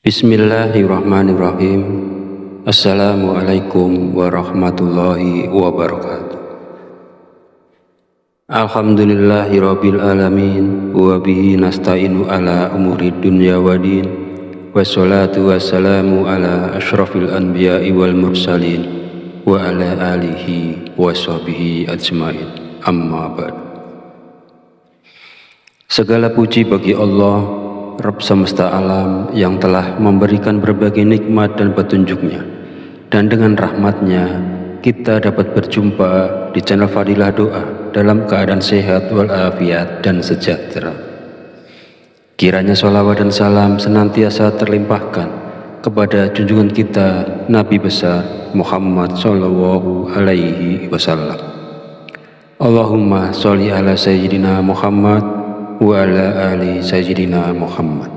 Bismillahirrahmanirrahim. Assalamualaikum warahmatullahi wabarakatuh. Alhamdulillahirabbil alamin wa bihi nasta'inu ala umurid dunya waddin. Wassalatu wassalamu ala asyrafil anbiya'i wal mursalin wa ala alihi wa sahbihi ajmain. Amma ba'd. Segala puji bagi Allah, Rabb semesta alam, yang telah memberikan berbagai nikmat dan petunjuknya, dan dengan rahmatnya kita dapat berjumpa di channel Fadilah Doa dalam keadaan sehat walafiat dan sejahtera. Kiranya sholawat dan salam senantiasa terlimpahkan kepada junjungan kita Nabi besar Muhammad Sallallahu Alaihi Wasallam. Allahumma sholli ala Sayyidina Muhammad wa ala ali Sayyidina Muhammad.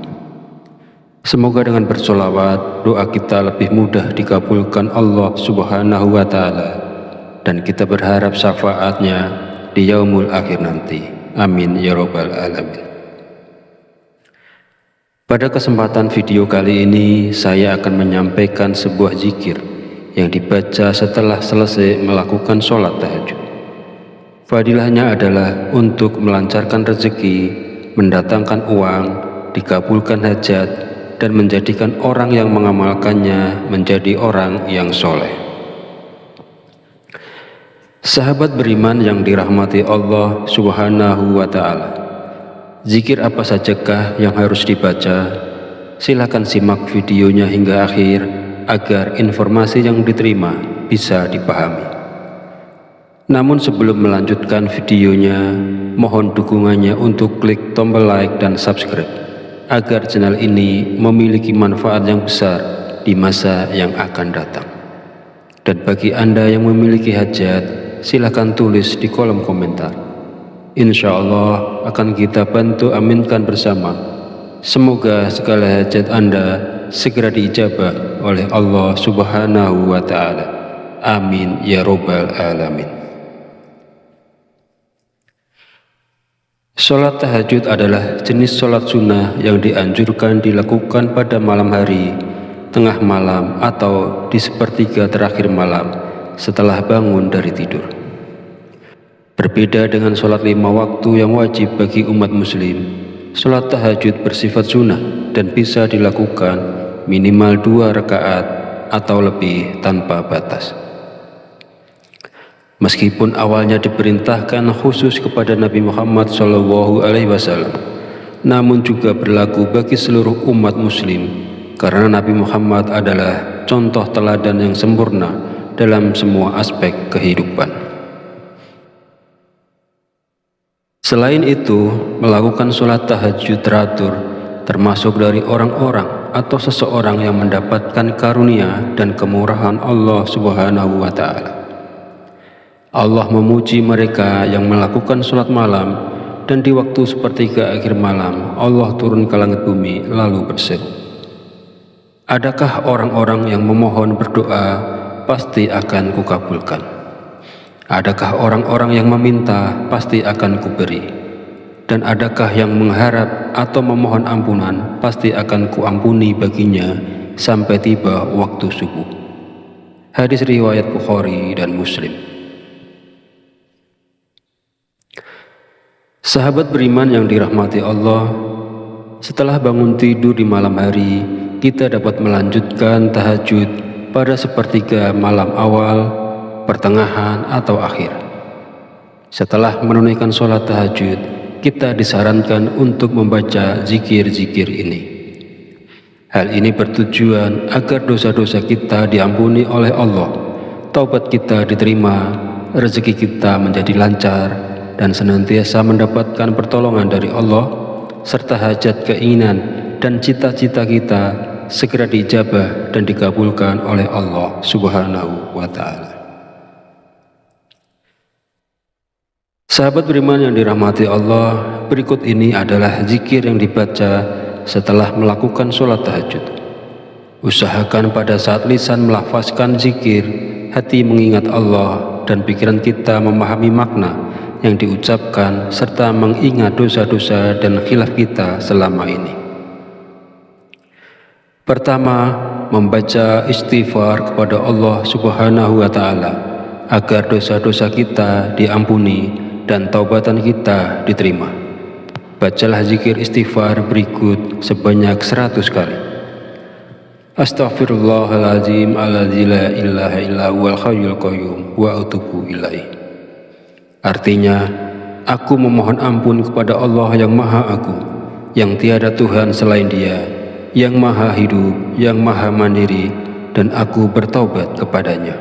Semoga dengan bersolawat doa kita lebih mudah dikabulkan Allah Subhanahu wa Ta'ala, dan kita berharap syafaatnya di yaumul akhir nanti. Amin ya rabbal alamin. Pada kesempatan video kali ini saya akan menyampaikan sebuah zikir yang dibaca setelah selesai melakukan sholat tahajud. Fadilahnya adalah untuk melancarkan rezeki, mendatangkan uang, dikabulkan hajat, dan menjadikan orang yang mengamalkannya menjadi orang yang soleh. Sahabat beriman yang dirahmati Allah Subhanahu wa Ta'ala, zikir apa sajakah yang harus dibaca? Silakan simak videonya hingga akhir agar informasi yang diterima bisa dipahami. Namun sebelum melanjutkan videonya, mohon dukungannya untuk klik tombol like dan subscribe agar channel ini memiliki manfaat yang besar di masa yang akan datang. Dan bagi Anda yang memiliki hajat, silakan tulis di kolom komentar. Insya Allah akan kita bantu aminkan bersama. Semoga segala hajat Anda segera diijabah oleh Allah Subhanahu wa Ta'ala. Amin ya rabbal alamin. Sholat tahajud adalah jenis sholat sunnah yang dianjurkan dilakukan pada malam hari, tengah malam, atau di sepertiga terakhir malam setelah bangun dari tidur. Berbeda dengan sholat 5 waktu yang wajib bagi umat muslim, sholat tahajud bersifat sunnah dan bisa dilakukan minimal 2 rakaat atau lebih tanpa batas. Meskipun awalnya diperintahkan khusus kepada Nabi Muhammad SAW, namun juga berlaku bagi seluruh umat muslim, karena Nabi Muhammad adalah contoh teladan yang sempurna dalam semua aspek kehidupan. Selain itu, melakukan sholat tahajud teratur termasuk dari orang-orang atau seseorang yang mendapatkan karunia dan kemurahan Allah Subhanahu wa Ta'ala. Allah memuji mereka yang melakukan sholat malam, dan di waktu sepertiga akhir malam Allah turun ke langit bumi lalu berseru, adakah orang-orang yang memohon berdoa pasti akan kukabulkan? Adakah orang-orang yang meminta pasti akan kuberi? Dan adakah yang mengharap atau memohon ampunan pasti akan kuampuni baginya sampai tiba waktu subuh. Hadis riwayat Bukhari dan Muslim. Sahabat beriman yang dirahmati Allah, setelah bangun tidur di malam hari, kita dapat melanjutkan tahajud pada sepertiga malam awal, pertengahan, atau akhir. Setelah menunaikan sholat tahajud, kita disarankan untuk membaca zikir-zikir ini. Hal ini bertujuan agar dosa-dosa kita diampuni oleh Allah, taubat kita diterima, rezeki kita menjadi lancar, dan senantiasa mendapatkan pertolongan dari Allah, serta hajat, keinginan, dan cita-cita kita segera diijabah dan dikabulkan oleh Allah Subhanahu wa Ta'ala. Sahabat beriman yang dirahmati Allah, berikut ini adalah zikir yang dibaca setelah melakukan sholat tahajud. Usahakan pada saat lisan melafazkan zikir, hati mengingat Allah, dan pikiran kita memahami makna yang diucapkan serta mengingat dosa-dosa dan khilaf kita selama ini. Pertama, membaca istighfar kepada Allah Subhanahu wa Ta'ala agar dosa-dosa kita diampuni dan taubatan kita diterima. Bacalah zikir istighfar berikut sebanyak 100 kali. Astaghfirullahaladzim alladzi la ilaha illa huwal hayyul qayyum wa atubu ilaih. Artinya, aku memohon ampun kepada Allah yang Maha Agung, yang tiada Tuhan selain Dia, yang Maha Hidup, yang Maha Mandiri, dan aku bertaubat kepadanya.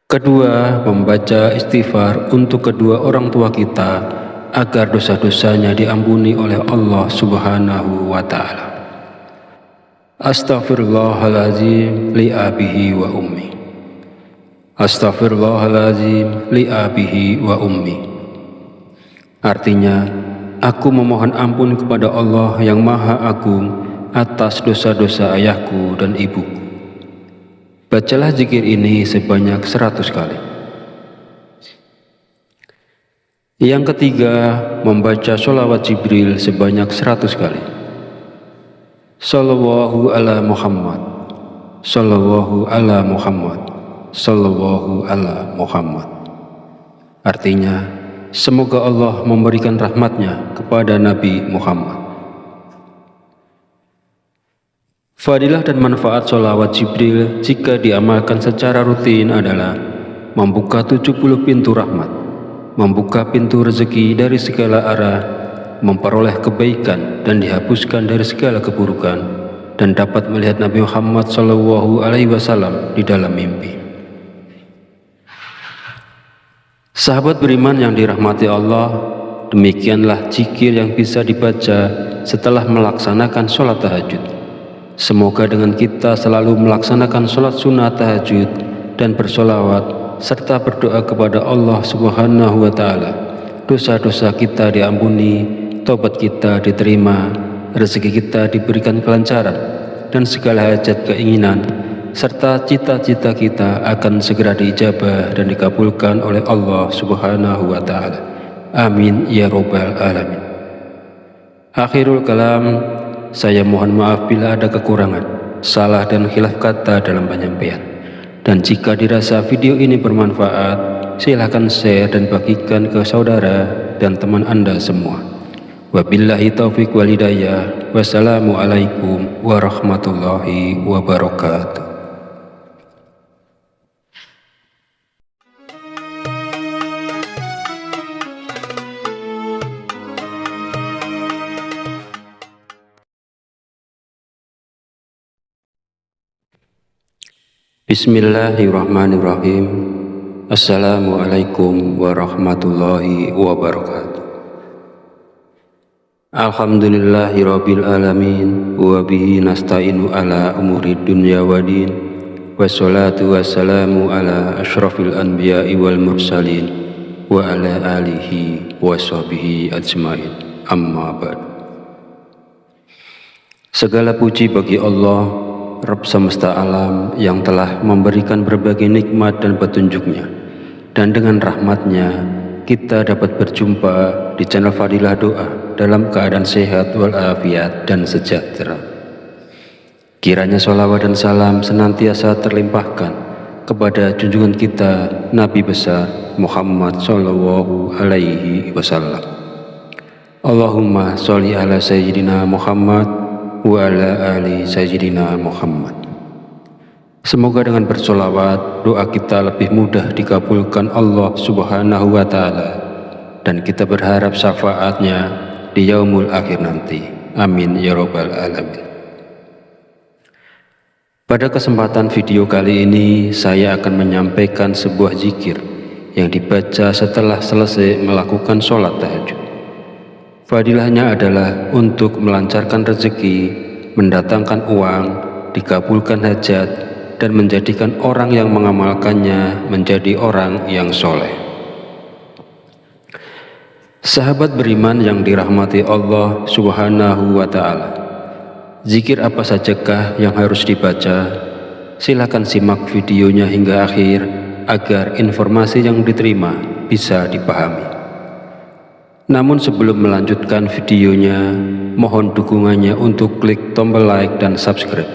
Kedua, membaca istighfar untuk kedua orang tua kita agar dosa-dosanya diampuni oleh Allah Subhanahu wa Ta'ala. Astaghfirullahaladzim li abihi wa ummi. Astaghfirullahaladzim li abihi wa ummi. Artinya, aku memohon ampun kepada Allah yang Maha Agung atas dosa-dosa ayahku dan ibuku. Bacalah zikir ini sebanyak 100 kali. Yang ketiga, membaca sholawat Jibril sebanyak 100 kali. Sallallahu ala Muhammad, Sallallahu ala Muhammad, Sallallahu ala Muhammad. Artinya, semoga Allah memberikan rahmatnya kepada Nabi Muhammad. Fadilah dan manfaat sholawat Jibril jika diamalkan secara rutin adalah membuka 70 pintu rahmat, membuka pintu rezeki dari segala arah, memperoleh kebaikan dan dihapuskan dari segala keburukan, dan dapat melihat Nabi Muhammad SAW di dalam mimpi. Sahabat beriman yang dirahmati Allah, demikianlah zikir yang bisa dibaca setelah melaksanakan sholat tahajud. Semoga dengan kita selalu melaksanakan sholat sunnah tahajud dan bersolawat serta berdoa kepada Allah Subhanahu wa Ta'ala, dosa-dosa kita diampuni, taubat kita diterima, rezeki kita diberikan kelancaran, dan segala hajat keinginan serta cita-cita kita akan segera diijabah dan dikabulkan oleh Allah Subhanahu wa Ta'ala. Amin ya Rabbal Alamin. Akhirul kalam, saya mohon maaf bila ada kekurangan, salah dan khilaf kata dalam penyampaian. Dan jika dirasa video ini bermanfaat, silahkan share dan bagikan ke saudara dan teman Anda semua. Wabillahi taufiq wal hidayah. Wassalamualaikum warahmatullahi wabarakatuh. Bismillahirrahmanirrahim. Assalamualaikum warahmatullahi wabarakatuh. Alhamdulillahirabbil alamin wa bihi nasta'inu ala umuri dunya waddin. Wassalatu wassalamu ala asyrafil anbiya'i wal mursalin wa ala alihi wa sahbihi ajmain. Amma ba'd. Segala puji bagi Allah, Rabb semesta alam, yang telah memberikan berbagai nikmat dan petunjuknya, dan dengan rahmatnya kita dapat berjumpa di channel Fadilah Doa dalam keadaan sehat walafiat dan sejahtera. Kiranya sholawat dan salam senantiasa terlimpahkan kepada junjungan kita Nabi besar Muhammad Sallallahu Alaihi Wasallam. Allahumma sholli ala Sayyidina Muhammad wa ala ali Sayyidina Muhammad. Semoga dengan bersolawat doa kita lebih mudah dikabulkan Allah Subhanahu wa Ta'ala, dan kita berharap syafaatnya di yaumul akhir nanti. Amin ya Rabbal Alamin. Pada kesempatan video kali ini, saya akan menyampaikan sebuah zikir yang dibaca setelah selesai melakukan sholat tahajud. Fadilahnya adalah untuk melancarkan rezeki, mendatangkan uang, dikabulkan hajat, dan menjadikan orang yang mengamalkannya menjadi orang yang soleh. Sahabat beriman yang dirahmati Allah Subhanahu wa Ta'ala, zikir apa sajakah yang harus dibaca? Silakan simak videonya hingga akhir agar informasi yang diterima bisa dipahami. Namun sebelum melanjutkan videonya, mohon dukungannya untuk klik tombol like dan subscribe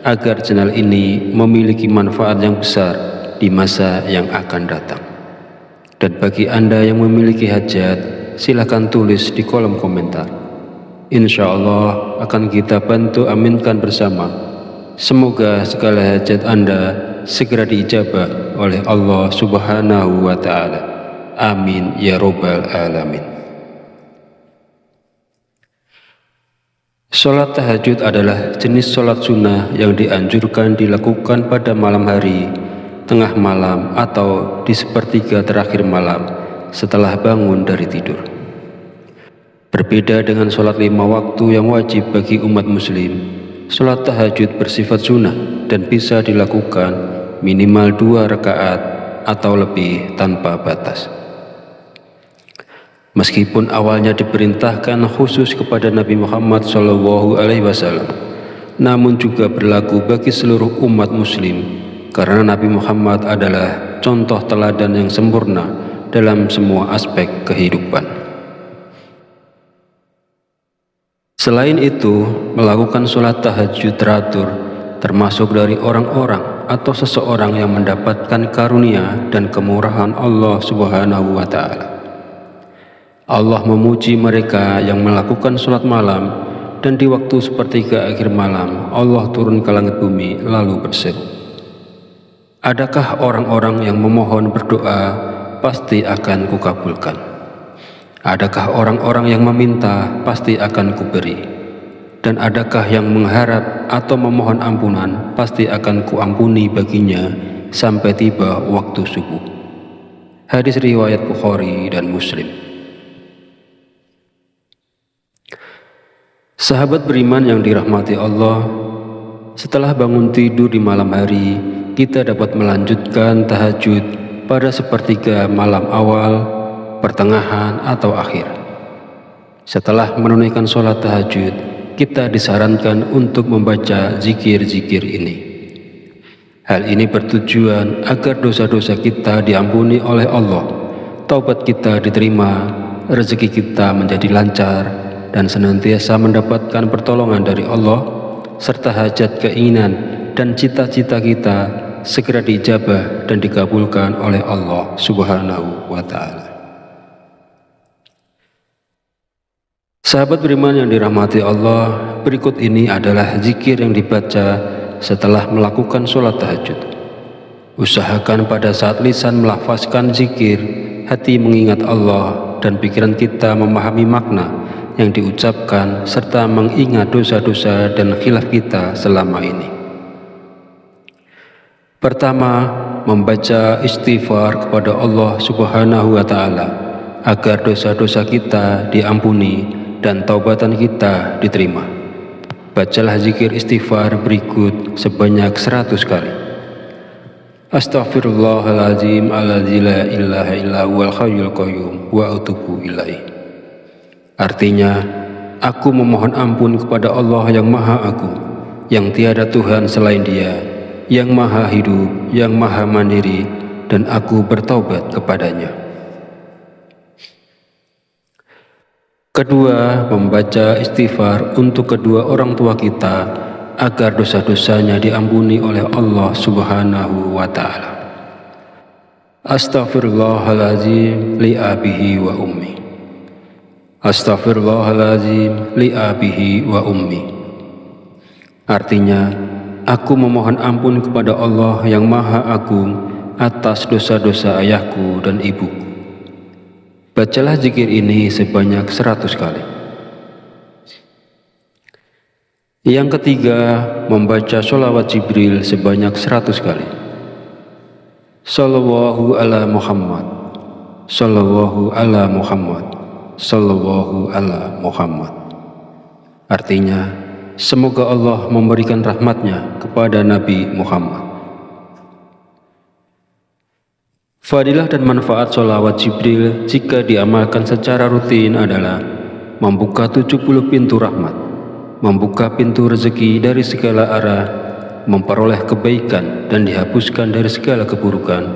agar channel ini memiliki manfaat yang besar di masa yang akan datang. Dan bagi Anda yang memiliki hajat, silakan tulis di kolom komentar. Insya Allah akan kita bantu aminkan bersama. Semoga segala hajat Anda segera diijabah oleh Allah Subhanahu wa Ta'ala. Amin ya Rabbal Alamin. Sholat tahajud adalah jenis sholat sunnah yang dianjurkan dilakukan pada malam hari, tengah malam, atau di sepertiga terakhir malam setelah bangun dari tidur. Berbeda dengan sholat 5 waktu yang wajib bagi umat muslim, sholat tahajud bersifat sunnah dan bisa dilakukan minimal 2 rakaat atau lebih tanpa batas. Meskipun awalnya diperintahkan khusus kepada Nabi Muhammad SAW, namun juga berlaku bagi seluruh umat muslim, karena Nabi Muhammad adalah contoh teladan yang sempurna dalam semua aspek kehidupan. Selain itu, melakukan sholat tahajud teratur termasuk dari orang-orang atau seseorang yang mendapatkan karunia dan kemurahan Allah Subhanahu wa Ta'ala. Allah memuji mereka yang melakukan sholat malam, dan di waktu sepertiga akhir malam Allah turun ke langit bumi lalu berseru, adakah orang-orang yang memohon berdoa pasti akan kukabulkan? Adakah orang-orang yang meminta pasti akan kuberi? Dan adakah yang mengharap atau memohon ampunan pasti akan kuampuni baginya sampai tiba waktu subuh. Hadis riwayat Bukhari dan Muslim. Sahabat beriman yang dirahmati Allah, setelah bangun tidur di malam hari, kita dapat melanjutkan tahajud pada sepertiga malam awal, pertengahan, atau akhir. Setelah menunaikan sholat tahajud, kita disarankan untuk membaca zikir-zikir ini. Hal ini bertujuan agar dosa-dosa kita diampuni oleh Allah, taubat kita diterima, rezeki kita menjadi lancar, dan senantiasa mendapatkan pertolongan dari Allah, serta hajat, keinginan, dan cita-cita kita segera diijabah dan dikabulkan oleh Allah Subhanahu wa Ta'ala. Sahabat beriman yang dirahmati Allah, berikut ini adalah zikir yang dibaca setelah melakukan sholat tahajud. Usahakan pada saat lisan melafazkan zikir, hati mengingat Allah, dan pikiran kita memahami makna yang diucapkan serta mengingat dosa-dosa dan khilaf kita selama ini. Pertama, membaca istighfar kepada Allah Subhanahu wa Ta'ala agar dosa-dosa kita diampuni dan taubatan kita diterima. Bacalah zikir istighfar berikut sebanyak 100 kali. Astaghfirullahaladzim alladzi la ilaha illa huwal hayyul qayyum wa atubu ilaih. Artinya, aku memohon ampun kepada Allah yang Maha Agung, yang tiada Tuhan selain Dia, yang Maha Hidup, yang Maha Mandiri, dan aku bertaubat kepadanya. Kedua, membaca istighfar untuk kedua orang tua kita agar dosa-dosanya diampuni oleh Allah Subhanahu wa Ta'ala. Astaghfirullahaladzim li abihi wa ummi. Astaghfirullahaladzim li abihi wa ummi. Artinya, aku memohon ampun kepada Allah yang Maha Agung atas dosa-dosa ayahku dan ibuku. Bacalah zikir ini sebanyak 100 kali. Yang ketiga, membaca sholawat Jibril sebanyak 100 kali. Sallallahu ala Muhammad, Sallallahu ala Muhammad, Sallallahu ala Muhammad. Artinya, semoga Allah memberikan rahmatnya kepada Nabi Muhammad. Fadilah dan manfaat sholawat Jibril jika diamalkan secara rutin adalah membuka 70 pintu rahmat, membuka pintu rezeki dari segala arah, memperoleh kebaikan dan dihapuskan dari segala keburukan,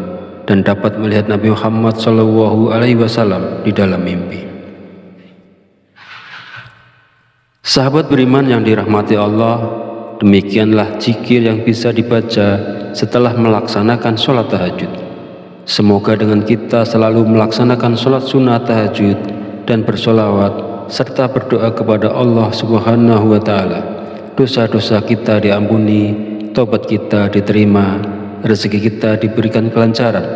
dan dapat melihat Nabi Muhammad SAW di dalam mimpi. Sahabat beriman yang dirahmati Allah, demikianlah zikir yang bisa dibaca setelah melaksanakan sholat tahajud. Semoga dengan kita selalu melaksanakan sholat sunnah tahajud dan bersolawat serta berdoa kepada Allah Subhanahu wa Ta'ala, dosa-dosa kita diampuni, tobat kita diterima, rezeki kita diberikan kelancaran,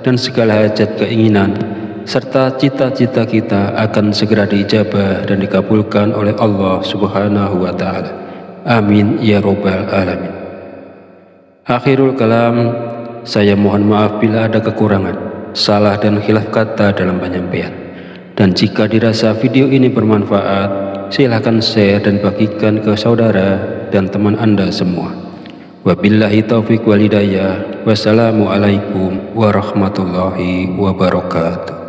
dan segala hajat keinginan serta cita-cita kita akan segera diijabah dan dikabulkan oleh Allah Subhanahu wa Ta'ala. Amin ya Rabbal Alamin. Akhirul kalam, saya mohon maaf bila ada kekurangan, salah dan khilaf kata dalam penyampaian. Dan jika dirasa video ini bermanfaat, silahkan share dan bagikan ke saudara dan teman Anda semua. Wabillahi taufiq wal hidayah. Wassalamualaikum warahmatullahi wabarakatuh.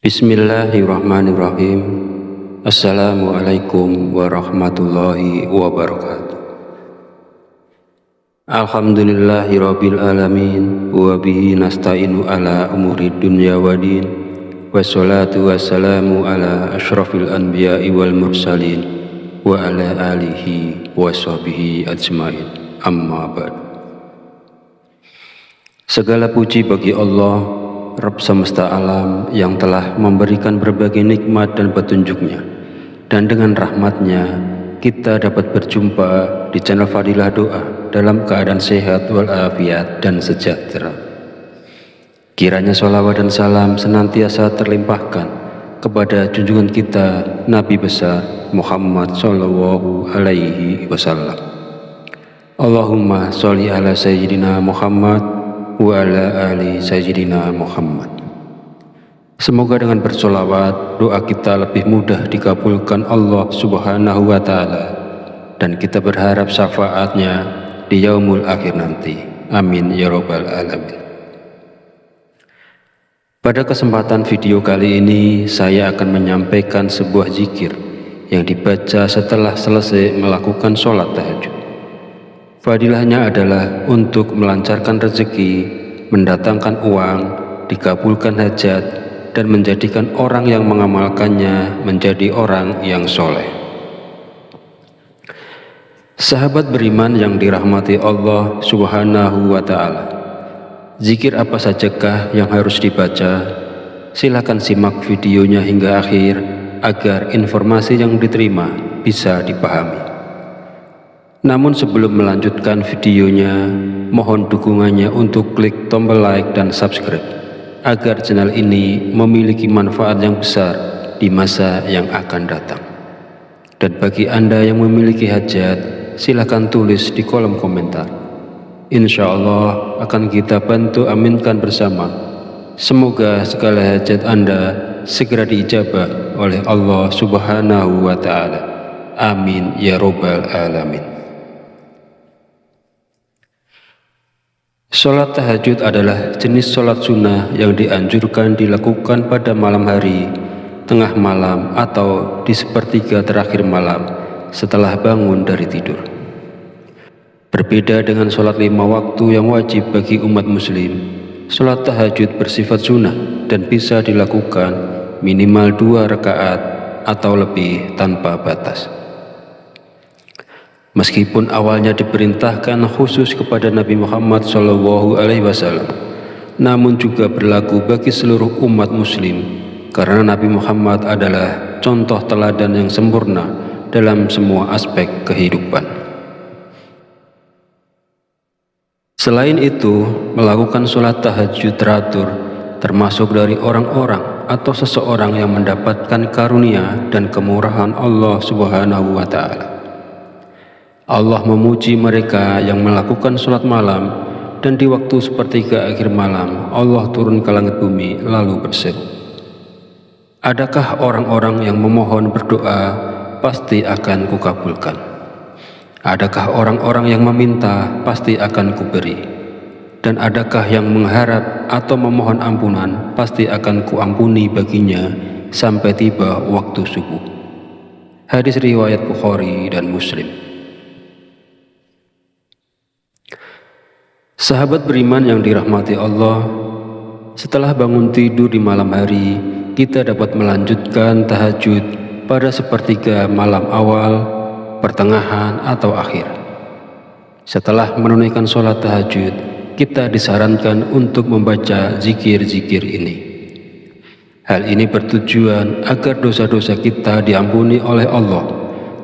Bismillahirrahmanirrahim. Assalamualaikum warahmatullahi wabarakatuh. Alhamdulillahirabbil alamin wa bihi nasta'inu ala umuri dunya waddin. Wassalatu wassalamu ala asyrafil anbiya'i wal mursalin wa ala alihi wa sahbihi ajmain. Amma ba'd. Segala puji bagi Allah, Rabb semesta alam, yang telah memberikan berbagai nikmat dan petunjuknya, dan dengan rahmatnya kita dapat berjumpa di channel Fadilah Doa dalam keadaan sehat walafiat dan sejahtera. Kiranya sholawat dan salam senantiasa terlimpahkan kepada junjungan kita Nabi besar Muhammad Sallallahu Alaihi Wasallam. Allahumma sholli ala Sayyidina Muhammad wa ala ali Sayyidina Muhammad. Semoga dengan bersolawat doa kita lebih mudah dikabulkan Allah Subhanahu wa Ta'ala, dan kita berharap syafaatnya di yaumul akhir nanti. Amin ya Rabbal Alamin. Pada kesempatan video kali ini, saya akan menyampaikan sebuah zikir yang dibaca setelah selesai melakukan sholat tahajud. Fadilahnya adalah untuk melancarkan rezeki, mendatangkan uang, dikabulkan hajat, dan menjadikan orang yang mengamalkannya menjadi orang yang soleh. Sahabat beriman yang dirahmati Allah Subhanahu wa Ta'ala, zikir apa sajakah yang harus dibaca? Silakan simak videonya hingga akhir agar informasi yang diterima bisa dipahami. Namun sebelum melanjutkan videonya, mohon dukungannya untuk klik tombol like dan subscribe agar channel ini memiliki manfaat yang besar di masa yang akan datang. Dan bagi Anda yang memiliki hajat, silakan tulis di kolom komentar. Insya Allah akan kita bantu aminkan bersama. Semoga segala hajat Anda segera diijabah oleh Allah Subhanahu wa Ta'ala. Amin ya Rabbal Alamin. Sholat tahajud adalah jenis sholat sunnah yang dianjurkan dilakukan pada malam hari, tengah malam, atau di sepertiga terakhir malam setelah bangun dari tidur. Berbeda dengan sholat 5 waktu yang wajib bagi umat muslim, sholat tahajud bersifat sunnah dan bisa dilakukan minimal 2 rakaat atau lebih tanpa batas. Meskipun awalnya diperintahkan khusus kepada Nabi Muhammad SAW, namun juga berlaku bagi seluruh umat muslim, karena Nabi Muhammad adalah contoh teladan yang sempurna dalam semua aspek kehidupan. Selain itu, melakukan sholat tahajud teratur termasuk dari orang-orang atau seseorang yang mendapatkan karunia dan kemurahan Allah Subhanahu wa Ta'ala. Allah memuji mereka yang melakukan sholat malam, dan di waktu sepertiga akhir malam Allah turun ke langit bumi lalu berseru, adakah orang-orang yang memohon berdoa pasti akan kukabulkan? Adakah orang-orang yang meminta pasti akan kuberi? Dan adakah yang mengharap atau memohon ampunan pasti akan kuampuni baginya sampai tiba waktu subuh? Hadis riwayat Bukhari dan Muslim. Sahabat beriman yang dirahmati Allah, setelah bangun tidur di malam hari, kita dapat melanjutkan tahajud pada sepertiga malam awal, pertengahan, atau akhir. Setelah menunaikan sholat tahajud, kita disarankan untuk membaca zikir-zikir ini. Hal ini bertujuan agar dosa-dosa kita diampuni oleh Allah,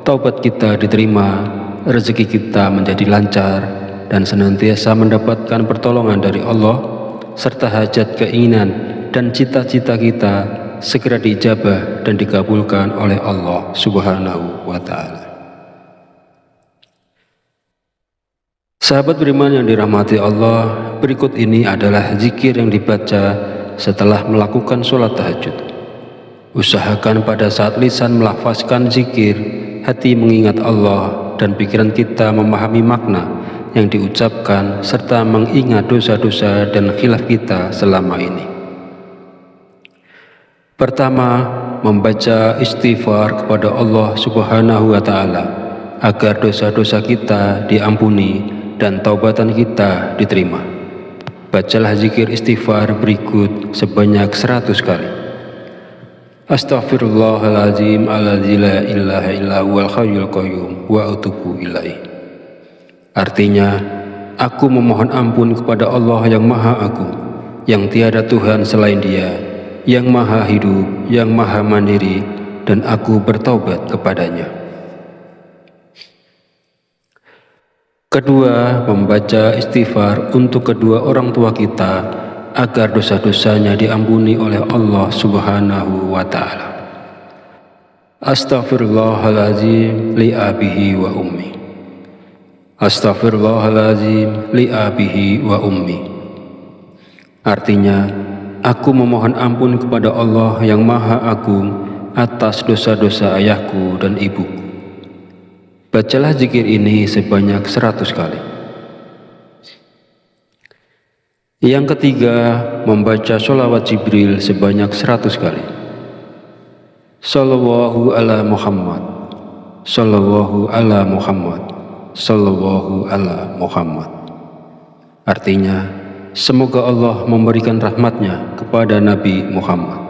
taubat kita diterima, rezeki kita menjadi lancar, dan senantiasa mendapatkan pertolongan dari Allah, serta hajat, keinginan, dan cita-cita kita segera diijabah dan dikabulkan oleh Allah Subhanahu wa Ta'ala. Sahabat beriman yang dirahmati Allah, berikut ini adalah zikir yang dibaca setelah melakukan sholat tahajud. Usahakan pada saat lisan melafazkan zikir, hati mengingat Allah, dan pikiran kita memahami makna yang diucapkan serta mengingat dosa-dosa dan khilaf kita selama ini. Pertama, membaca istighfar kepada Allah Subhanahu wa Ta'ala agar dosa-dosa kita diampuni dan taubatan kita diterima. Bacalah zikir istighfar berikut sebanyak 100 kali. Astaghfirullahaladzim alladzi la ilaha illa huwal hayyul qayyum wa atubu ilaih. Artinya, aku memohon ampun kepada Allah yang Maha Agung, yang tiada Tuhan selain Dia, yang Maha Hidup, yang Maha Mandiri, dan aku bertaubat kepadanya. Kedua, membaca istighfar untuk kedua orang tua kita agar dosa-dosanya diampuni oleh Allah Subhanahu wa Ta'ala. Astaghfirullahaladzim li abihi wa ummi. Astaghfirullahaladzim li abihi wa ummi. Artinya, aku memohon ampun kepada Allah yang Maha Agung atas dosa-dosa ayahku dan ibuku. Bacalah zikir ini sebanyak 100 kali. Yang ketiga, membaca sholawat Jibril sebanyak 100 kali. Sallallahu ala Muhammad, Sallallahu ala Muhammad, Sallallahu ala Muhammad. Artinya, semoga Allah memberikan rahmatnya kepada Nabi Muhammad.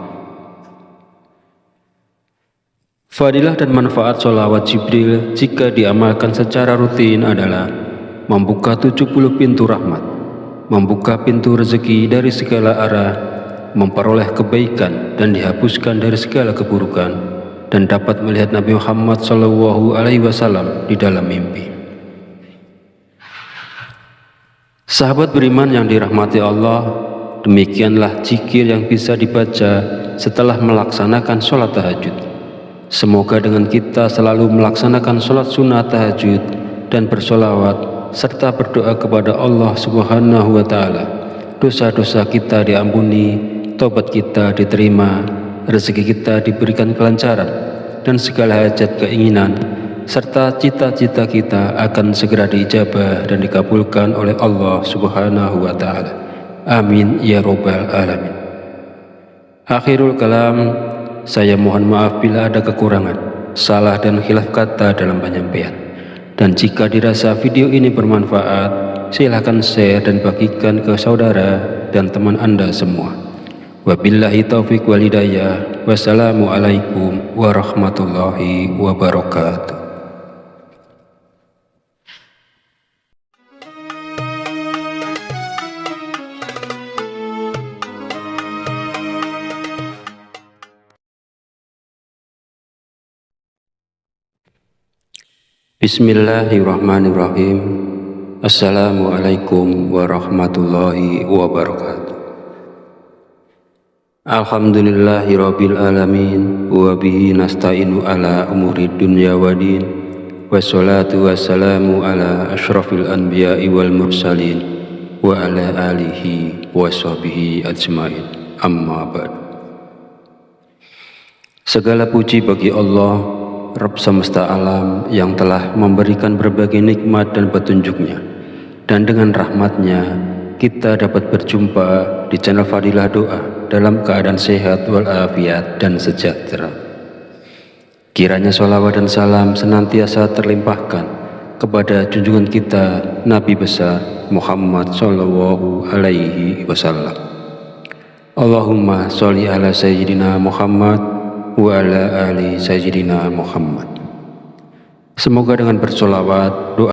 Fadilah dan manfaat sholawat Jibril jika diamalkan secara rutin adalah membuka 70 pintu rahmat, membuka pintu rezeki dari segala arah, memperoleh kebaikan dan dihapuskan dari segala keburukan, dan dapat melihat Nabi Muhammad SAW di dalam mimpi. Sahabat beriman yang dirahmati Allah, demikianlah zikir yang bisa dibaca setelah melaksanakan sholat tahajud. Semoga dengan kita selalu melaksanakan sholat sunnah tahajud dan bersolawat serta berdoa kepada Allah Subhanahu wa Ta'ala, dosa-dosa kita diampuni, taubat kita diterima, rezeki kita diberikan kelancaran, dan segala hajat, keinginan serta cita-cita kita akan segera diijabah dan dikabulkan oleh Allah Subhanahu wa Ta'ala. Amin ya Rabbal Alamin. Akhirul kalam, saya mohon maaf bila ada kekurangan, salah dan khilaf kata dalam penyampaian. Dan jika dirasa video ini bermanfaat, silahkan share dan bagikan ke saudara dan teman Anda semua. Wabillahi taufiq wal hidayah. Wassalamualaikum warahmatullahi wabarakatuh. Bismillahirrahmanirrahim. Assalamualaikum warahmatullahi wabarakatuh. Alhamdulillahirabbil alamin wa bihi nasta'inu ala umuri dunya waddin. Wassalatu wassalamu ala asyrafil anbiya'i wal mursalin wa ala alihi wa sahbihi ajmain. Amma ba'd. Segala puji bagi Allah, Rabb semesta alam, yang telah memberikan berbagai nikmat dan petunjuknya, dan dengan rahmatnya kita dapat berjumpa di channel Fadilah Doa dalam keadaan sehat walafiat dan sejahtera. Kiranya sholawat dan salam senantiasa terlimpahkan kepada junjungan kita Nabi besar Muhammad Sallallahu Alaihi Wasallam. Allahumma sholli ala Sayyidina Muhammad wa ala ali Sayyidina Muhammad. Semoga dengan bersolawat, doa